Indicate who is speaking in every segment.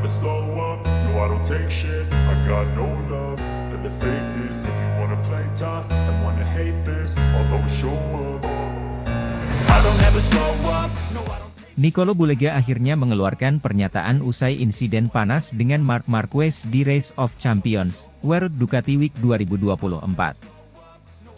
Speaker 1: slow up, no I don't take shit. I got no love for the fakeness. If you wanna play tough and wanna hate this, I'll always show up. I don't ever slow up, no I don't.
Speaker 2: Nicolo Bulega akhirnya mengeluarkan pernyataan usai insiden panas dengan Marc Marquez di Race of Champions, World Ducati Week 2024.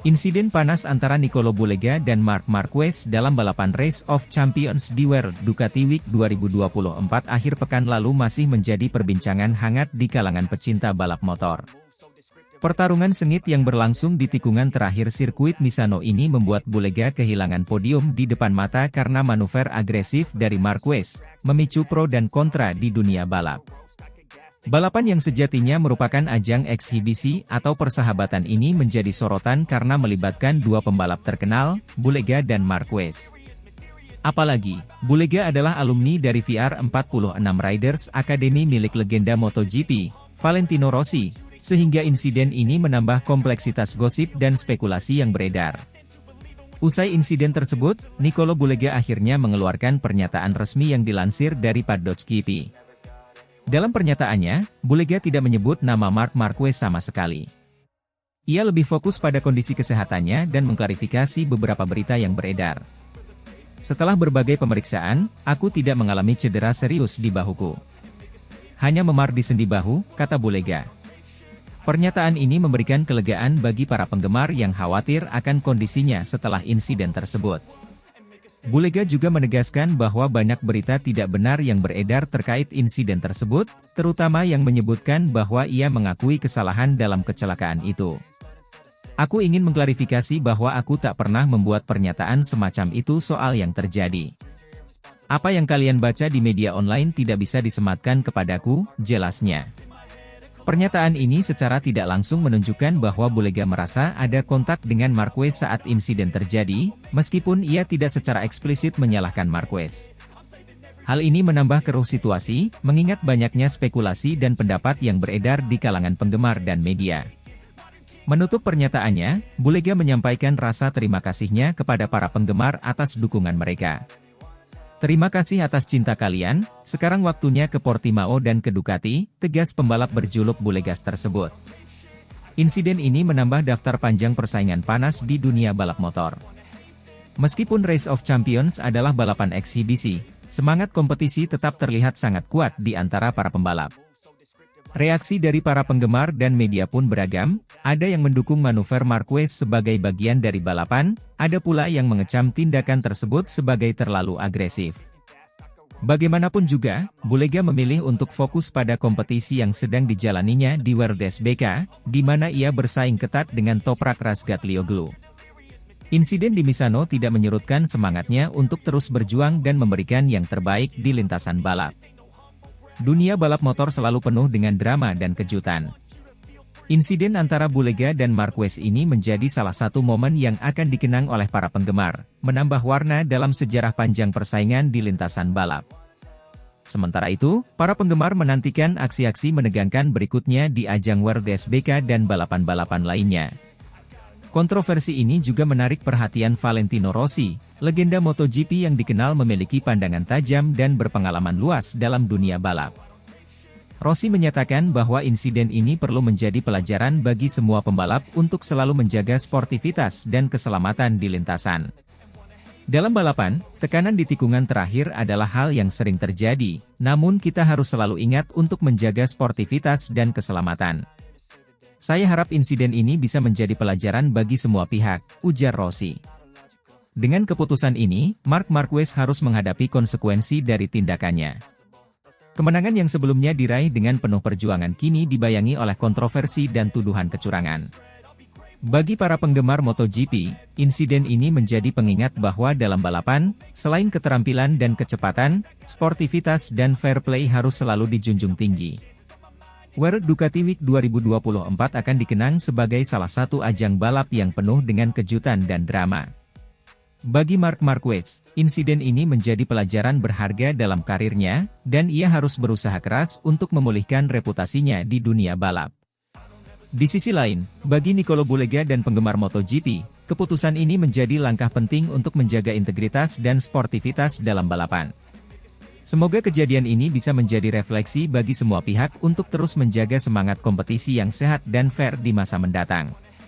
Speaker 2: Insiden panas antara Nicolo Bulega dan Marc Marquez dalam balapan Race of Champions di World Ducati Week 2024 akhir pekan lalu masih menjadi perbincangan hangat di kalangan pecinta balap motor. Pertarungan sengit yang berlangsung di tikungan terakhir sirkuit Misano ini membuat Bulega kehilangan podium di depan mata karena manuver agresif dari Marquez, memicu pro dan kontra di dunia balap. Balapan yang sejatinya merupakan ajang ekshibisi atau persahabatan ini menjadi sorotan karena melibatkan dua pembalap terkenal, Bulega dan Marquez. Apalagi, Bulega adalah alumni dari VR46 Riders Academy milik legenda MotoGP, Valentino Rossi, sehingga insiden ini menambah kompleksitas gosip dan spekulasi yang beredar. Usai insiden tersebut, Nicolo Bulega akhirnya mengeluarkan pernyataan resmi yang dilansir dari Paddock.GP. Dalam pernyataannya, Bulega tidak menyebut nama Marc Marquez sama sekali. Ia lebih fokus pada kondisi kesehatannya dan mengklarifikasi beberapa berita yang beredar. Setelah berbagai pemeriksaan, aku tidak mengalami cedera serius di bahuku. Hanya memar di sendi bahu, kata Bulega. Pernyataan ini memberikan kelegaan bagi para penggemar yang khawatir akan kondisinya setelah insiden tersebut. Bulega juga menegaskan bahwa banyak berita tidak benar yang beredar terkait insiden tersebut, terutama yang menyebutkan bahwa ia mengakui kesalahan dalam kecelakaan itu. Aku ingin mengklarifikasi bahwa aku tak pernah membuat pernyataan semacam itu soal yang terjadi. Apa yang kalian baca di media online tidak bisa disematkan kepadaku, jelasnya. Pernyataan ini secara tidak langsung menunjukkan bahwa Bulega merasa ada kontak dengan Marquez saat insiden terjadi, meskipun ia tidak secara eksplisit menyalahkan Marquez. Hal ini menambah keruh situasi, mengingat banyaknya spekulasi dan pendapat yang beredar di kalangan penggemar dan media. Menutup pernyataannya, Bulega menyampaikan rasa terima kasihnya kepada para penggemar atas dukungan mereka. Terima kasih atas cinta kalian, sekarang waktunya ke Portimao dan ke Ducati, tegas pembalap berjuluk Bulegas tersebut. Insiden ini menambah daftar panjang persaingan panas di dunia balap motor. Meskipun Race of Champions adalah balapan eksibisi, semangat kompetisi tetap terlihat sangat kuat di antara para pembalap. Reaksi dari para penggemar dan media pun beragam, ada yang mendukung manuver Marquez sebagai bagian dari balapan, ada pula yang mengecam tindakan tersebut sebagai terlalu agresif. Bagaimanapun juga, Bulega memilih untuk fokus pada kompetisi yang sedang dijalaninya di World SBK, di mana ia bersaing ketat dengan Toprak Razgatlioglu. Insiden di Misano tidak menyurutkan semangatnya untuk terus berjuang dan memberikan yang terbaik di lintasan balap. Dunia balap motor selalu penuh dengan drama dan kejutan. Insiden antara Bulega dan Marquez ini menjadi salah satu momen yang akan dikenang oleh para penggemar, menambah warna dalam sejarah panjang persaingan di lintasan balap. Sementara itu, para penggemar menantikan aksi-aksi menegangkan berikutnya di ajang World SBK dan balapan-balapan lainnya. Kontroversi ini juga menarik perhatian Valentino Rossi, legenda MotoGP yang dikenal memiliki pandangan tajam dan berpengalaman luas dalam dunia balap. Rossi menyatakan bahwa insiden ini perlu menjadi pelajaran bagi semua pembalap untuk selalu menjaga sportivitas dan keselamatan di lintasan. Dalam balapan, tekanan di tikungan terakhir adalah hal yang sering terjadi, namun kita harus selalu ingat untuk menjaga sportivitas dan keselamatan. Saya harap insiden ini bisa menjadi pelajaran bagi semua pihak, ujar Rossi. Dengan keputusan ini, Marc Marquez harus menghadapi konsekuensi dari tindakannya. Kemenangan yang sebelumnya diraih dengan penuh perjuangan kini dibayangi oleh kontroversi dan tuduhan kecurangan. Bagi para penggemar MotoGP, insiden ini menjadi pengingat bahwa dalam balapan, selain keterampilan dan kecepatan, sportivitas dan fair play harus selalu dijunjung tinggi. World Ducati Week 2024 akan dikenang sebagai salah satu ajang balap yang penuh dengan kejutan dan drama. Bagi Marc Marquez, insiden ini menjadi pelajaran berharga dalam karirnya, dan ia harus berusaha keras untuk memulihkan reputasinya di dunia balap. Di sisi lain, bagi Nicolo Bulega dan penggemar MotoGP, keputusan ini menjadi langkah penting untuk menjaga integritas dan sportivitas dalam balapan. Semoga kejadian ini bisa menjadi refleksi bagi semua pihak untuk terus menjaga semangat kompetisi yang sehat dan fair di masa mendatang.
Speaker 1: I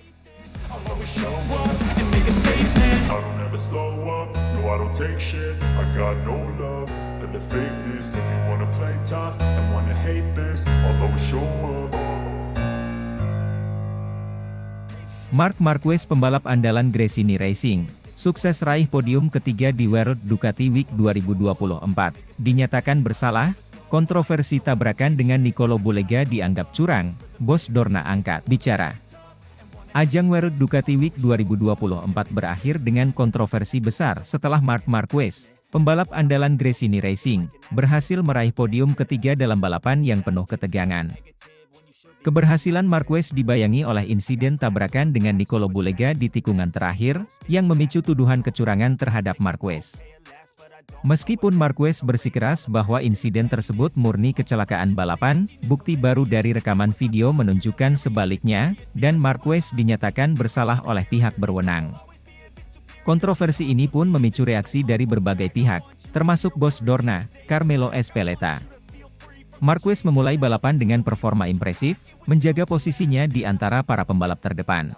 Speaker 1: don't ever slow up, no I don't take shit. I got no love for the fakeness. If you wanna play tough and wanna hate this, I'll always show up.
Speaker 2: Marc Marquez, pembalap andalan Gresini Racing, sukses raih podium ketiga di World Ducati Week 2024, dinyatakan bersalah. Kontroversi tabrakan dengan Nicolo Bulega dianggap curang, Bos Dorna angkat bicara. Ajang World Ducati Week 2024 berakhir dengan kontroversi besar setelah Marc Marquez, pembalap andalan Gresini Racing, berhasil meraih podium ketiga dalam balapan yang penuh ketegangan. Keberhasilan Marquez dibayangi oleh insiden tabrakan dengan Nicolo Bulega di tikungan terakhir, yang memicu tuduhan kecurangan terhadap Marquez. Meskipun Marquez bersikeras bahwa insiden tersebut murni kecelakaan balapan, bukti baru dari rekaman video menunjukkan sebaliknya, dan Marquez dinyatakan bersalah oleh pihak berwenang. Kontroversi ini pun memicu reaksi dari berbagai pihak, termasuk Bos Dorna, Carmelo Ezpeleta. Marquez memulai balapan dengan performa impresif, menjaga posisinya di antara para pembalap terdepan.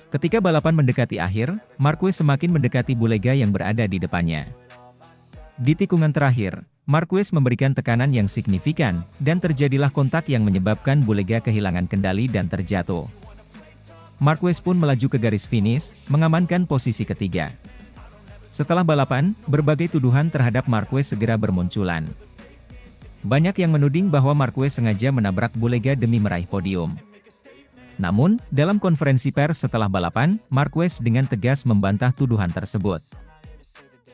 Speaker 2: Ketika balapan mendekati akhir, Marquez semakin mendekati Bulega yang berada di depannya. Di tikungan terakhir, Marquez memberikan tekanan yang signifikan, dan terjadilah kontak yang menyebabkan Bulega kehilangan kendali dan terjatuh. Marquez pun melaju ke garis finish, mengamankan posisi ketiga. Setelah balapan, berbagai tuduhan terhadap Marquez segera bermunculan. Banyak yang menuding bahwa Marquez sengaja menabrak Bulega demi meraih podium. Namun, dalam konferensi pers setelah balapan, Marquez dengan tegas membantah tuduhan tersebut.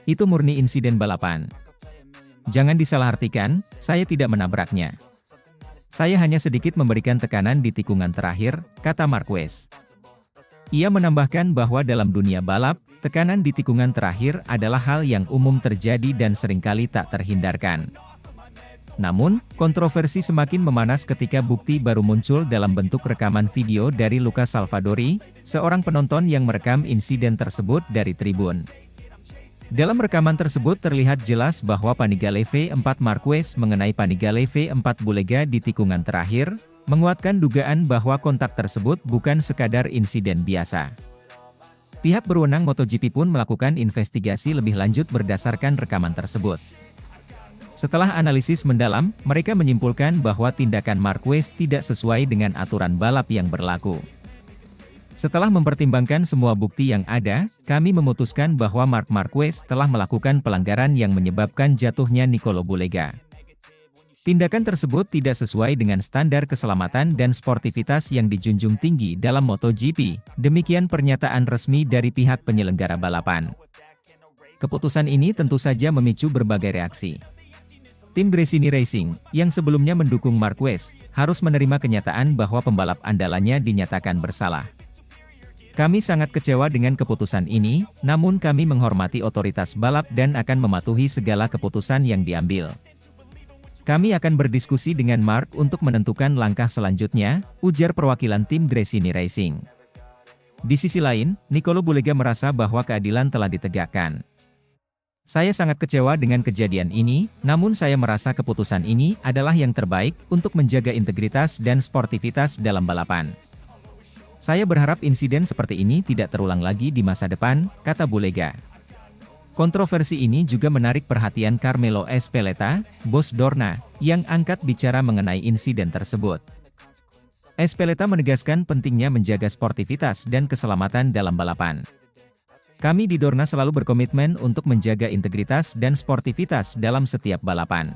Speaker 2: Itu murni insiden balapan. Jangan disalahartikan, saya tidak menabraknya. Saya hanya sedikit memberikan tekanan di tikungan terakhir, kata Marquez. Ia menambahkan bahwa dalam dunia balap, tekanan di tikungan terakhir adalah hal yang umum terjadi dan seringkali tak terhindarkan. Namun, kontroversi semakin memanas ketika bukti baru muncul dalam bentuk rekaman video dari Luca Salvadori, seorang penonton yang merekam insiden tersebut dari tribun. Dalam rekaman tersebut terlihat jelas bahwa Panigale V4 Marquez mengenai Panigale V4 Bulega di tikungan terakhir, menguatkan dugaan bahwa kontak tersebut bukan sekadar insiden biasa. Pihak berwenang MotoGP pun melakukan investigasi lebih lanjut berdasarkan rekaman tersebut. Setelah analisis mendalam, mereka menyimpulkan bahwa tindakan Marquez tidak sesuai dengan aturan balap yang berlaku. Setelah mempertimbangkan semua bukti yang ada, kami memutuskan bahwa Marc Marquez telah melakukan pelanggaran yang menyebabkan jatuhnya Nicolo Bulega. Tindakan tersebut tidak sesuai dengan standar keselamatan dan sportivitas yang dijunjung tinggi dalam MotoGP, demikian pernyataan resmi dari pihak penyelenggara balapan. Keputusan ini tentu saja memicu berbagai reaksi. Tim Gresini Racing, yang sebelumnya mendukung Marquez, harus menerima kenyataan bahwa pembalap andalannya dinyatakan bersalah. Kami sangat kecewa dengan keputusan ini, namun kami menghormati otoritas balap dan akan mematuhi segala keputusan yang diambil. Kami akan berdiskusi dengan Marc untuk menentukan langkah selanjutnya, ujar perwakilan tim Gresini Racing. Di sisi lain, Nicolo Bulega merasa bahwa keadilan telah ditegakkan. Saya sangat kecewa dengan kejadian ini, namun saya merasa keputusan ini adalah yang terbaik untuk menjaga integritas dan sportivitas dalam balapan. Saya berharap insiden seperti ini tidak terulang lagi di masa depan, kata Bulega. Kontroversi ini juga menarik perhatian Carmelo Ezpeleta, Bos Dorna, yang angkat bicara mengenai insiden tersebut. Ezpeleta menegaskan pentingnya menjaga sportivitas dan keselamatan dalam balapan. Kami di Dorna selalu berkomitmen untuk menjaga integritas dan sportivitas dalam setiap balapan.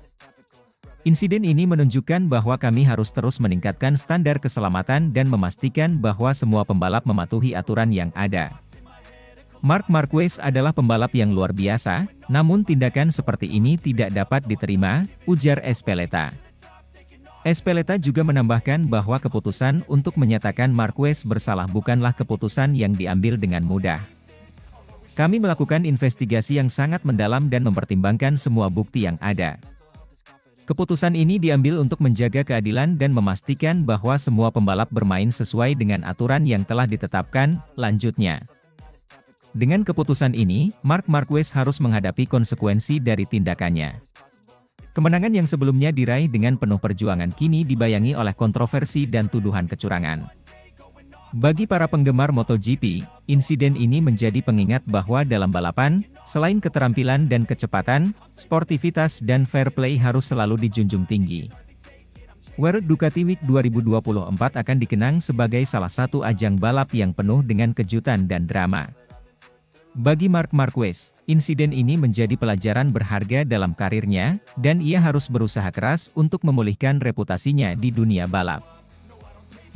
Speaker 2: Insiden ini menunjukkan bahwa kami harus terus meningkatkan standar keselamatan dan memastikan bahwa semua pembalap mematuhi aturan yang ada. Marc Marquez adalah pembalap yang luar biasa, namun tindakan seperti ini tidak dapat diterima, ujar Ezpeleta. Ezpeleta juga menambahkan bahwa keputusan untuk menyatakan Marquez bersalah bukanlah keputusan yang diambil dengan mudah. Kami melakukan investigasi yang sangat mendalam dan mempertimbangkan semua bukti yang ada. Keputusan ini diambil untuk menjaga keadilan dan memastikan bahwa semua pembalap bermain sesuai dengan aturan yang telah ditetapkan, lanjutnya. Dengan keputusan ini, Marc Marquez harus menghadapi konsekuensi dari tindakannya. Kemenangan yang sebelumnya diraih dengan penuh perjuangan kini dibayangi oleh kontroversi dan tuduhan kecurangan. Bagi para penggemar MotoGP, insiden ini menjadi pengingat bahwa dalam balapan, selain keterampilan dan kecepatan, sportivitas dan fair play harus selalu dijunjung tinggi. World Ducati Week 2024 akan dikenang sebagai salah satu ajang balap yang penuh dengan kejutan dan drama. Bagi Marc Marquez, insiden ini menjadi pelajaran berharga dalam karirnya, dan ia harus berusaha keras untuk memulihkan reputasinya di dunia balap.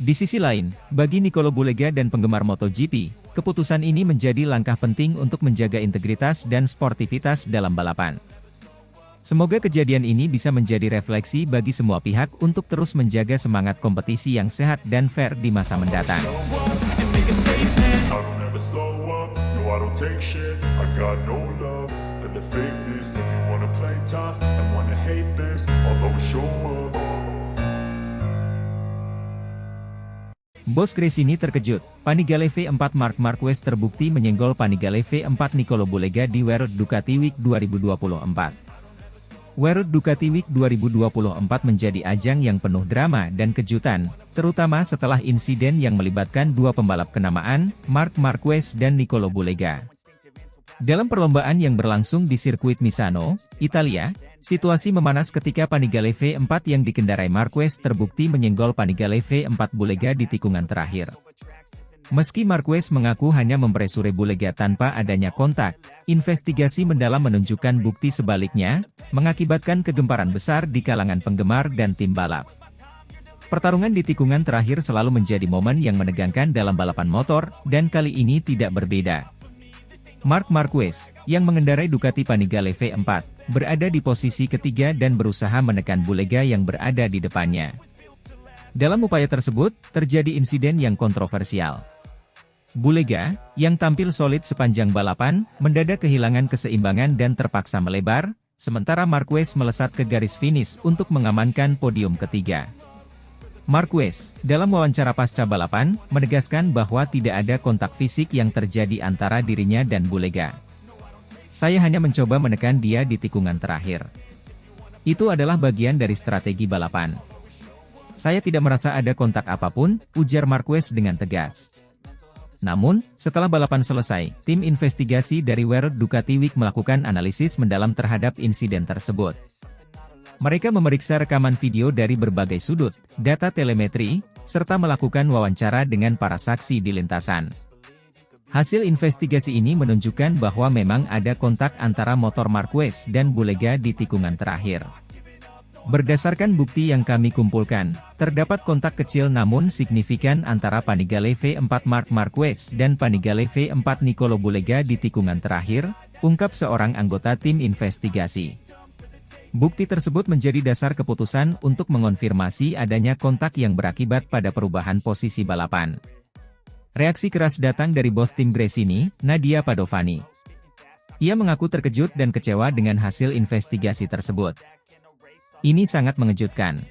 Speaker 2: Di sisi lain, bagi Nicolo Bulega dan penggemar MotoGP, keputusan ini menjadi langkah penting untuk menjaga integritas dan sportivitas dalam balapan. Semoga kejadian ini bisa menjadi refleksi bagi semua pihak untuk terus menjaga semangat kompetisi yang sehat dan fair di masa mendatang.
Speaker 1: I don't ever slow up, no I don't take shit. I got no love for the fakeness. If you wanna play tough and wanna hate this, I'll always show up.
Speaker 2: Bos Gresini terkejut, Panigale V4 Marc Marquez terbukti menyenggol Panigale V4 Nicolo Bulega di World Ducati Week 2024. World Ducati Week 2024 menjadi ajang yang penuh drama dan kejutan, terutama setelah insiden yang melibatkan dua pembalap kenamaan, Marc Marquez dan Nicolo Bulega. Dalam perlombaan yang berlangsung di sirkuit Misano, Italia, situasi memanas ketika Panigale V4 yang dikendarai Marquez terbukti menyenggol Panigale V4 Bulega di tikungan terakhir. Meski Marquez mengaku hanya mempresure Bulega tanpa adanya kontak, investigasi mendalam menunjukkan bukti sebaliknya, mengakibatkan kegemparan besar di kalangan penggemar dan tim balap. Pertarungan di tikungan terakhir selalu menjadi momen yang menegangkan dalam balapan motor, dan kali ini tidak berbeda. Marc Marquez, yang mengendarai Ducati Panigale V4, berada di posisi ketiga dan berusaha menekan Bulega yang berada di depannya. Dalam upaya tersebut, terjadi insiden yang kontroversial. Bulega, yang tampil solid sepanjang balapan, mendadak kehilangan keseimbangan dan terpaksa melebar, sementara Marquez melesat ke garis finish untuk mengamankan podium ketiga. Marquez, dalam wawancara pasca balapan, menegaskan bahwa tidak ada kontak fisik yang terjadi antara dirinya dan Bulega. Saya hanya mencoba menekan dia di tikungan terakhir. Itu adalah bagian dari strategi balapan. Saya tidak merasa ada kontak apapun, ujar Marquez dengan tegas. Namun, setelah balapan selesai, tim investigasi dari World Ducati Week melakukan analisis mendalam terhadap insiden tersebut. Mereka memeriksa rekaman video dari berbagai sudut, data telemetri, serta melakukan wawancara dengan para saksi di lintasan. Hasil investigasi ini menunjukkan bahwa memang ada kontak antara motor Marquez dan Bulega di tikungan terakhir. Berdasarkan bukti yang kami kumpulkan, terdapat kontak kecil namun signifikan antara Panigale V4 Marc Marquez dan Panigale V4 Nicolo Bulega di tikungan terakhir, ungkap seorang anggota tim investigasi. Bukti tersebut menjadi dasar keputusan untuk mengonfirmasi adanya kontak yang berakibat pada perubahan posisi balapan. Reaksi keras datang dari bos tim Gresini, Nadia Padovani. Ia mengaku terkejut dan kecewa dengan hasil investigasi tersebut. Ini sangat mengejutkan.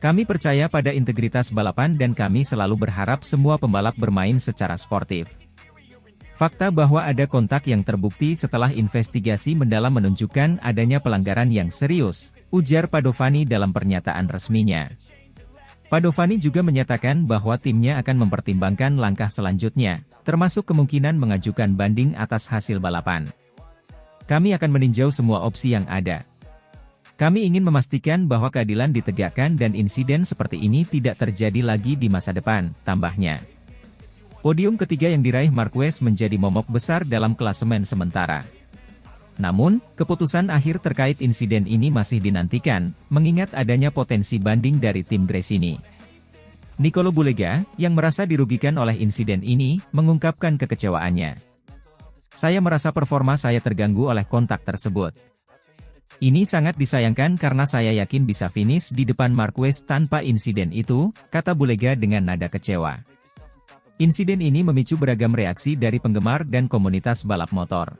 Speaker 2: Kami percaya pada integritas balapan dan kami selalu berharap semua pembalap bermain secara sportif. Fakta bahwa ada kontak yang terbukti setelah investigasi mendalam menunjukkan adanya pelanggaran yang serius, ujar Padovani dalam pernyataan resminya. Padovani juga menyatakan bahwa timnya akan mempertimbangkan langkah selanjutnya, termasuk kemungkinan mengajukan banding atas hasil balapan. Kami akan meninjau semua opsi yang ada. Kami ingin memastikan bahwa keadilan ditegakkan dan insiden seperti ini tidak terjadi lagi di masa depan, tambahnya. Podium ketiga yang diraih Marquez menjadi momok besar dalam klasemen sementara. Namun, keputusan akhir terkait insiden ini masih dinantikan, mengingat adanya potensi banding dari tim Gresini. Nicolo Bulega, yang merasa dirugikan oleh insiden ini, mengungkapkan kekecewaannya. Saya merasa performa saya terganggu oleh kontak tersebut. Ini sangat disayangkan karena saya yakin bisa finish di depan Marquez tanpa insiden itu, kata Bulega dengan nada kecewa. Insiden ini memicu beragam reaksi dari penggemar dan komunitas balap motor.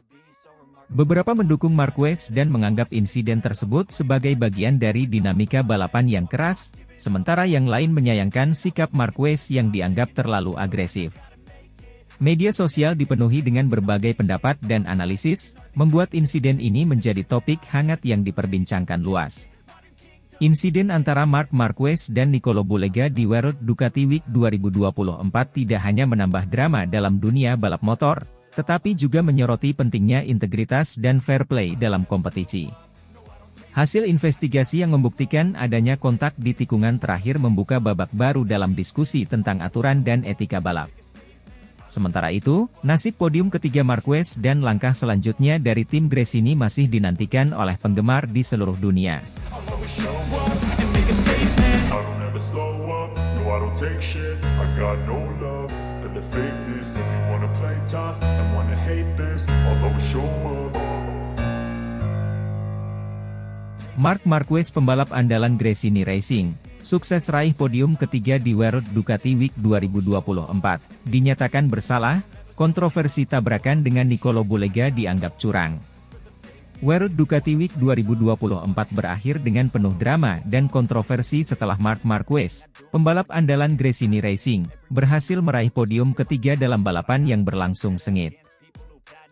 Speaker 2: Beberapa mendukung Marquez dan menganggap insiden tersebut sebagai bagian dari dinamika balapan yang keras, sementara yang lain menyayangkan sikap Marquez yang dianggap terlalu agresif. Media sosial dipenuhi dengan berbagai pendapat dan analisis, membuat insiden ini menjadi topik hangat yang diperbincangkan luas. Insiden antara Marc Marquez dan Nicolo Bulega di World Ducati Week 2024 tidak hanya menambah drama dalam dunia balap motor, tetapi juga menyoroti pentingnya integritas dan fair play dalam kompetisi. Hasil investigasi yang membuktikan adanya kontak di tikungan terakhir membuka babak baru dalam diskusi tentang aturan dan etika balap. Sementara itu, nasib podium ketiga Marquez dan langkah selanjutnya dari tim Gresini masih dinantikan oleh penggemar di seluruh dunia. Marc Marquez, pembalap andalan Gresini Racing, sukses raih podium ketiga di World Ducati Week 2024, dinyatakan bersalah. Kontroversi tabrakan dengan Nicolo Bulega dianggap curang. World Ducati Week 2024 berakhir dengan penuh drama dan kontroversi setelah Marc Marquez, pembalap andalan Gresini Racing, berhasil meraih podium ketiga dalam balapan yang berlangsung sengit.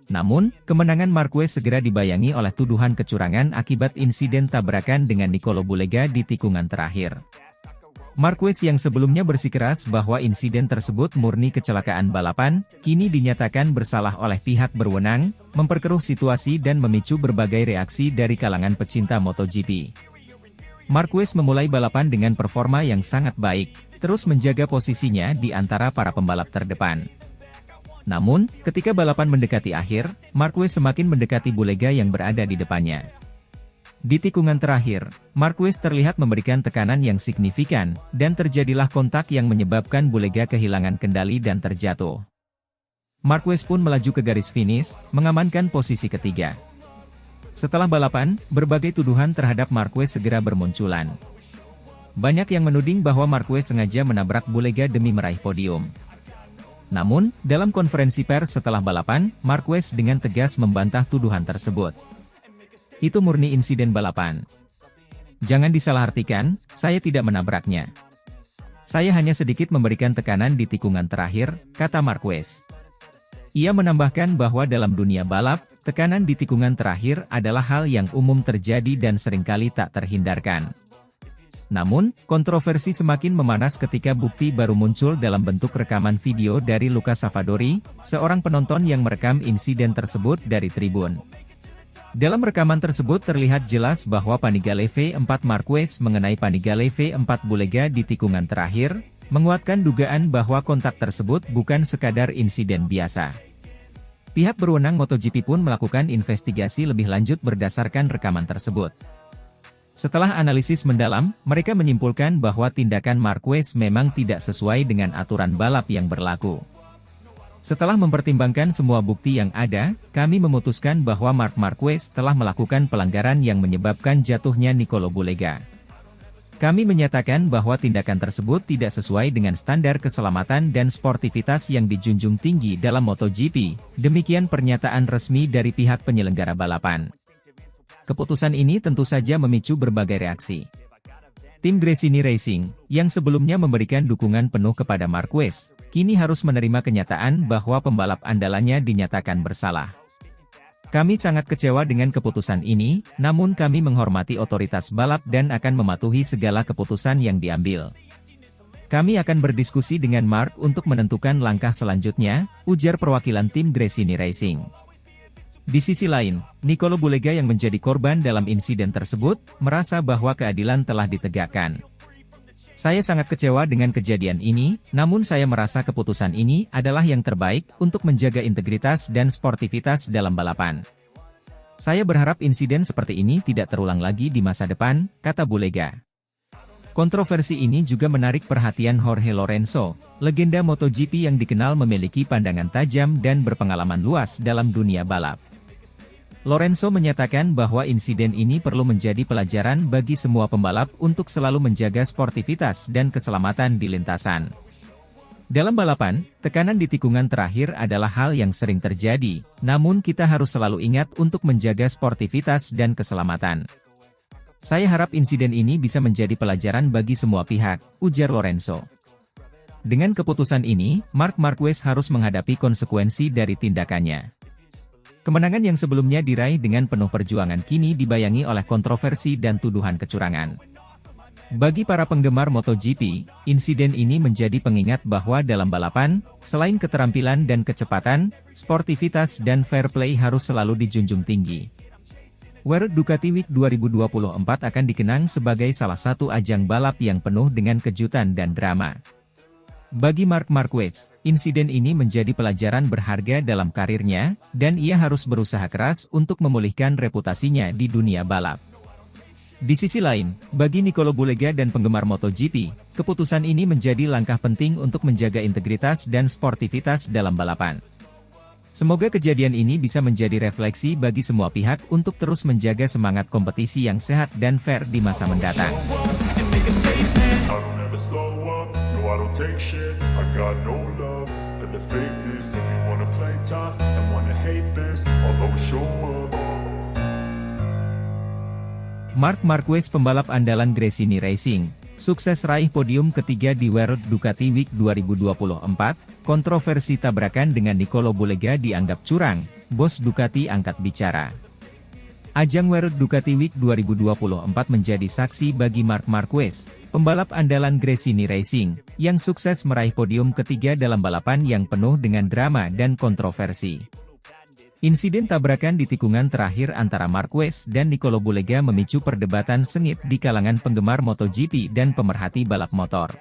Speaker 2: Namun, kemenangan Marquez segera dibayangi oleh tuduhan kecurangan akibat insiden tabrakan dengan Nicolo Bulega di tikungan terakhir. Marquez yang sebelumnya bersikeras bahwa insiden tersebut murni kecelakaan balapan, kini dinyatakan bersalah oleh pihak berwenang, memperkeruh situasi dan memicu berbagai reaksi dari kalangan pecinta MotoGP. Marquez memulai balapan dengan performa yang sangat baik, terus menjaga posisinya di antara para pembalap terdepan. Namun, ketika balapan mendekati akhir, Marquez semakin mendekati Bulega yang berada di depannya. Di tikungan terakhir, Marquez terlihat memberikan tekanan yang signifikan, dan terjadilah kontak yang menyebabkan Bulega kehilangan kendali dan terjatuh. Marquez pun melaju ke garis finish, mengamankan posisi ketiga. Setelah balapan, berbagai tuduhan terhadap Marquez segera bermunculan. Banyak yang menuding bahwa Marquez sengaja menabrak Bulega demi meraih podium. Namun, dalam konferensi pers setelah balapan, Marquez dengan tegas membantah tuduhan tersebut. Itu murni insiden balapan. Jangan disalahartikan, saya tidak menabraknya. Saya hanya sedikit memberikan tekanan di tikungan terakhir, kata Marquez. Ia menambahkan bahwa dalam dunia balap, tekanan di tikungan terakhir adalah hal yang umum terjadi dan seringkali tak terhindarkan. Namun, kontroversi semakin memanas ketika bukti baru muncul dalam bentuk rekaman video dari Luca Savadori, seorang penonton yang merekam insiden tersebut dari tribun. Dalam rekaman tersebut terlihat jelas bahwa Panigale V4 Marquez mengenai Panigale V4 Bulega di tikungan terakhir, menguatkan dugaan bahwa kontak tersebut bukan sekadar insiden biasa. Pihak berwenang MotoGP pun melakukan investigasi lebih lanjut berdasarkan rekaman tersebut. Setelah analisis mendalam, mereka menyimpulkan bahwa tindakan Marquez memang tidak sesuai dengan aturan balap yang berlaku. Setelah mempertimbangkan semua bukti yang ada, kami memutuskan bahwa Marc Marquez telah melakukan pelanggaran yang menyebabkan jatuhnya Nicolo Bulega. Kami menyatakan bahwa tindakan tersebut tidak sesuai dengan standar keselamatan dan sportivitas yang dijunjung tinggi dalam MotoGP, demikian pernyataan resmi dari pihak penyelenggara balapan. Keputusan ini tentu saja memicu berbagai reaksi. Tim Gresini Racing, yang sebelumnya memberikan dukungan penuh kepada Marquez, kini harus menerima kenyataan bahwa pembalap andalannya dinyatakan bersalah. Kami sangat kecewa dengan keputusan ini, namun kami menghormati otoritas balap dan akan mematuhi segala keputusan yang diambil. Kami akan berdiskusi dengan Marc untuk menentukan langkah selanjutnya, ujar perwakilan tim Gresini Racing. Di sisi lain, Nicolo Bulega yang menjadi korban dalam insiden tersebut, merasa bahwa keadilan telah ditegakkan. Saya sangat kecewa dengan kejadian ini, namun saya merasa keputusan ini adalah yang terbaik untuk menjaga integritas dan sportivitas dalam balapan. Saya berharap insiden seperti ini tidak terulang lagi di masa depan, kata Bulega. Kontroversi ini juga menarik perhatian Jorge Lorenzo, legenda MotoGP yang dikenal memiliki pandangan tajam dan berpengalaman luas dalam dunia balap. Lorenzo menyatakan bahwa insiden ini perlu menjadi pelajaran bagi semua pembalap untuk selalu menjaga sportivitas dan keselamatan di lintasan. Dalam balapan, tekanan di tikungan terakhir adalah hal yang sering terjadi, namun kita harus selalu ingat untuk menjaga sportivitas dan keselamatan. Saya harap insiden ini bisa menjadi pelajaran bagi semua pihak, ujar Lorenzo. Dengan keputusan ini, Marc Marquez harus menghadapi konsekuensi dari tindakannya. Kemenangan yang sebelumnya diraih dengan penuh perjuangan kini dibayangi oleh kontroversi dan tuduhan kecurangan. Bagi para penggemar MotoGP, insiden ini menjadi pengingat bahwa dalam balapan, selain keterampilan dan kecepatan, sportivitas dan fair play harus selalu dijunjung tinggi. World Ducati Week 2024 akan dikenang sebagai salah satu ajang balap yang penuh dengan kejutan dan drama. Bagi Marc Marquez, insiden ini menjadi pelajaran berharga dalam karirnya, dan ia harus berusaha keras untuk memulihkan reputasinya di dunia balap. Di sisi lain, bagi Nicolo Bulega dan penggemar MotoGP, keputusan ini menjadi langkah penting untuk menjaga integritas dan sportivitas dalam balapan. Semoga kejadian ini bisa menjadi refleksi bagi semua pihak untuk terus menjaga semangat kompetisi yang sehat dan fair di masa mendatang. Marc Marquez, pembalap andalan Gresini Racing, sukses raih podium ketiga di World Ducati Week 2024, kontroversi tabrakan dengan Nicolo Bulega dianggap curang, bos Ducati angkat bicara. Ajang World Ducati Week 2024 menjadi saksi bagi Marc Marquez, pembalap andalan Gresini Racing, yang sukses meraih podium ketiga dalam balapan yang penuh dengan drama dan kontroversi. Insiden tabrakan di tikungan terakhir antara Marquez dan Nicolo Bulega memicu perdebatan sengit di kalangan penggemar MotoGP dan pemerhati balap motor.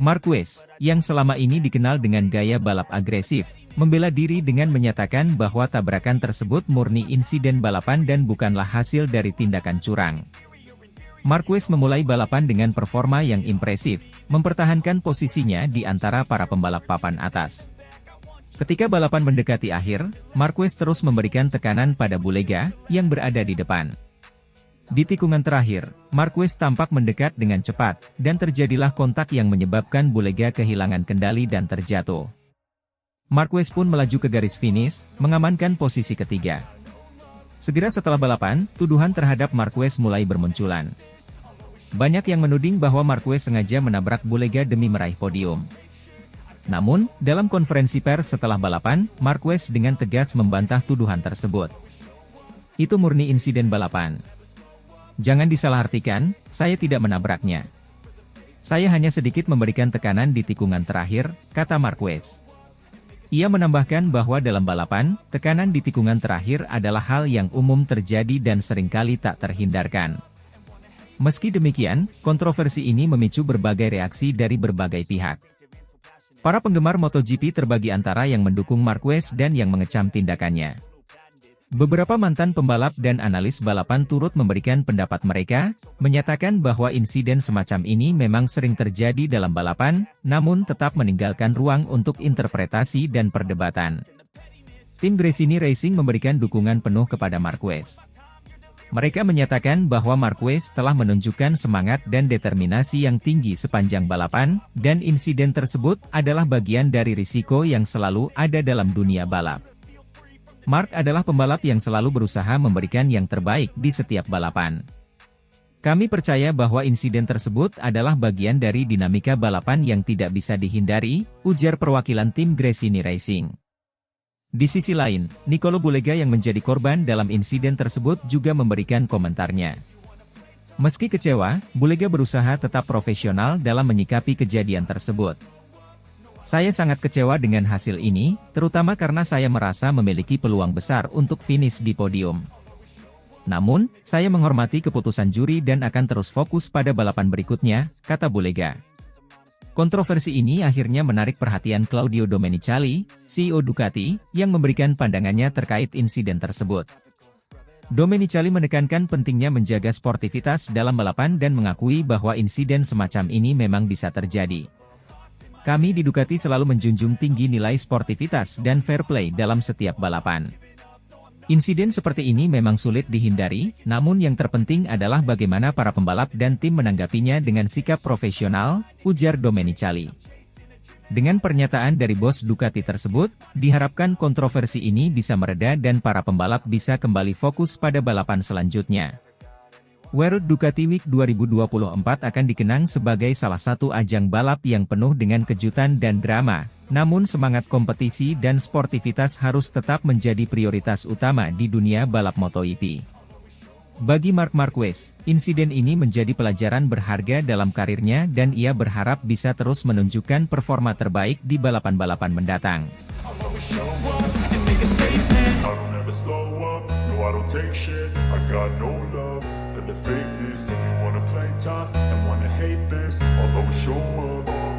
Speaker 2: Marquez, yang selama ini dikenal dengan gaya balap agresif, membela diri dengan menyatakan bahwa tabrakan tersebut murni insiden balapan dan bukanlah hasil dari tindakan curang. Marquez memulai balapan dengan performa yang impresif, mempertahankan posisinya di antara para pembalap papan atas. Ketika balapan mendekati akhir, Marquez terus memberikan tekanan pada Bulega, yang berada di depan. Di tikungan terakhir, Marquez tampak mendekat dengan cepat, dan terjadilah kontak yang menyebabkan Bulega kehilangan kendali dan terjatuh. Marquez pun melaju ke garis finish, mengamankan posisi ketiga. Segera setelah balapan, tuduhan terhadap Marquez mulai bermunculan. Banyak yang menuding bahwa Marquez sengaja menabrak Bulega demi meraih podium. Namun, dalam konferensi pers setelah balapan, Marquez dengan tegas membantah tuduhan tersebut. Itu murni insiden balapan. Jangan disalahartikan, saya tidak menabraknya. Saya hanya sedikit memberikan tekanan di tikungan terakhir, kata Marquez. Ia menambahkan bahwa dalam balapan, tekanan di tikungan terakhir adalah hal yang umum terjadi dan seringkali tak terhindarkan. Meski demikian, kontroversi ini memicu berbagai reaksi dari berbagai pihak. Para penggemar MotoGP terbagi antara yang mendukung Marquez dan yang mengecam tindakannya. Beberapa mantan pembalap dan analis balapan turut memberikan pendapat mereka, menyatakan bahwa insiden semacam ini memang sering terjadi dalam balapan, namun tetap meninggalkan ruang untuk interpretasi dan perdebatan. Tim Gresini Racing memberikan dukungan penuh kepada Marquez. Mereka menyatakan bahwa Marquez telah menunjukkan semangat dan determinasi yang tinggi sepanjang balapan, dan insiden tersebut adalah bagian dari risiko yang selalu ada dalam dunia balap. Marc adalah pembalap yang selalu berusaha memberikan yang terbaik di setiap balapan. Kami percaya bahwa insiden tersebut adalah bagian dari dinamika balapan yang tidak bisa dihindari, ujar perwakilan tim Gresini Racing. Di sisi lain, Nicolo Bulega yang menjadi korban dalam insiden tersebut juga memberikan komentarnya. Meski kecewa, Bulega berusaha tetap profesional dalam menyikapi kejadian tersebut. Saya sangat kecewa dengan hasil ini, terutama karena saya merasa memiliki peluang besar untuk finish di podium. Namun, saya menghormati keputusan juri dan akan terus fokus pada balapan berikutnya, kata Bulega. Kontroversi ini akhirnya menarik perhatian Claudio Domenicali, CEO Ducati, yang memberikan pandangannya terkait insiden tersebut. Domenicali menekankan pentingnya menjaga sportivitas dalam balapan dan mengakui bahwa insiden semacam ini memang bisa terjadi. Kami di Ducati selalu menjunjung tinggi nilai sportivitas dan fair play dalam setiap balapan. Insiden seperti ini memang sulit dihindari, namun yang terpenting adalah bagaimana para pembalap dan tim menanggapinya dengan sikap profesional, ujar Domenicali. Dengan pernyataan dari bos Ducati tersebut, diharapkan kontroversi ini bisa mereda dan para pembalap bisa kembali fokus pada balapan selanjutnya. World Ducati Week 2024 akan dikenang sebagai salah satu ajang balap yang penuh dengan kejutan dan drama, namun semangat kompetisi dan sportivitas harus tetap menjadi prioritas utama di dunia balap MotoGP. Bagi Marc Marquez, insiden ini menjadi pelajaran berharga dalam karirnya dan ia berharap bisa terus menunjukkan performa terbaik di balapan-balapan mendatang.
Speaker 1: I don't take shit, I got no love for the fakeness. If you wanna play tough and wanna hate this, I'll always show up.